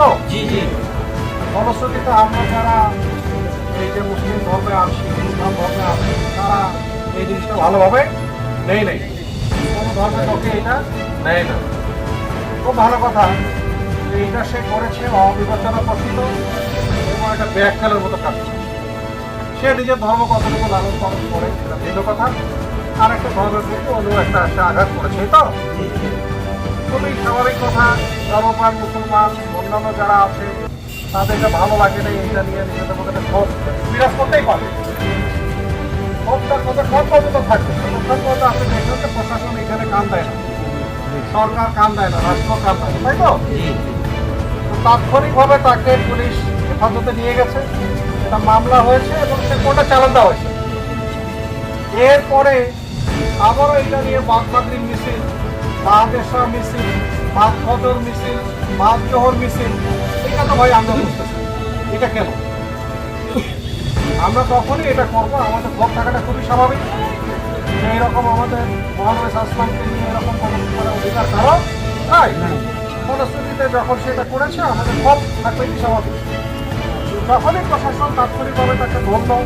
তো? জি জি। ফলশ্রুতিতে আমরা যারা এই যে মুসলিম ধর্মে আছি, ইসলাম ধর্মে আছি, তারা এই জিনিসটা ভালোভাবে নেই। কোনো ধর্মের লোকে এটা নেয় না। খুব ভালো কথা, এইটা সে করেছে অবিবেচনা প্রসূত এবং একটা ব্যাখ্যানের মতো কাজ করেছে। সে নিজের ধর্ম কতটুকু লালন পালন করে সেটা ভিন্ন কথা, আর একটা ধর্মের প্রতি অন্য একটা সে আঘাত করেছে, তো খুবই স্বাভাবিক কথা। ধর্মপ্রাণ মুসলমান অন্যান্য যারা আছে তাদেরকে ভালো লাগে না, এটা নিয়ে নিজেদের মধ্যে একটা ক্ষোভ বিরাজ করতেই পারে। ক্ষোভটা কতক্ষণ পর্যন্ত থাকবে? ততক্ষণ পর্যন্ত আপনি দেখবেন যে প্রশাসন এখানে কান দেয় না, সরকার কান দেয় না, রাষ্ট্র কান দেয় না, তাই তো? তো তাৎক্ষণিকভাবে তাকে পুলিশ হেফাজতে নিয়ে গেছে, এটা মামলা হয়েছে এবং সে কোর্টে চালান দেওয়া হয়েছে। এরপরে আবারও এটা নিয়ে বাদ মাগরিব মিছিল, বাদেশা মিছিল, বাদ ফজর মিছিল, বাদ জোহর মিছিল, এটা তো ভাই আমরা বুঝতেছি এটা কেন। আমরা তখনই এটা করবো, আমাদের ভোট থাকাটা খুবই স্বাভাবিক। যে এরকম আমাদের মহানবী আসলামকে নিয়ে এরকম কোনো করার অধিকার কারো নাই। ফলশ্রুতিতে যখন সেটা করেছে আমাদের ভোট থাকবে কি স্বাভাবিক। যখনই প্রশাসন তাৎক্ষণিকভাবে তাকে ধরলো,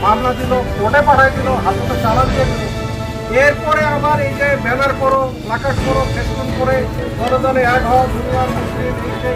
মামলা দিল, কোর্টে পাঠাই দিল, হাতে চালান দিয়ে দিল, এরপরে আবার এই যে ব্যানার করো, প্লাকার্ড করো, ফেসবুক করে দলে দলে এক হও, দুনিয়ার মুসলিম এই সেই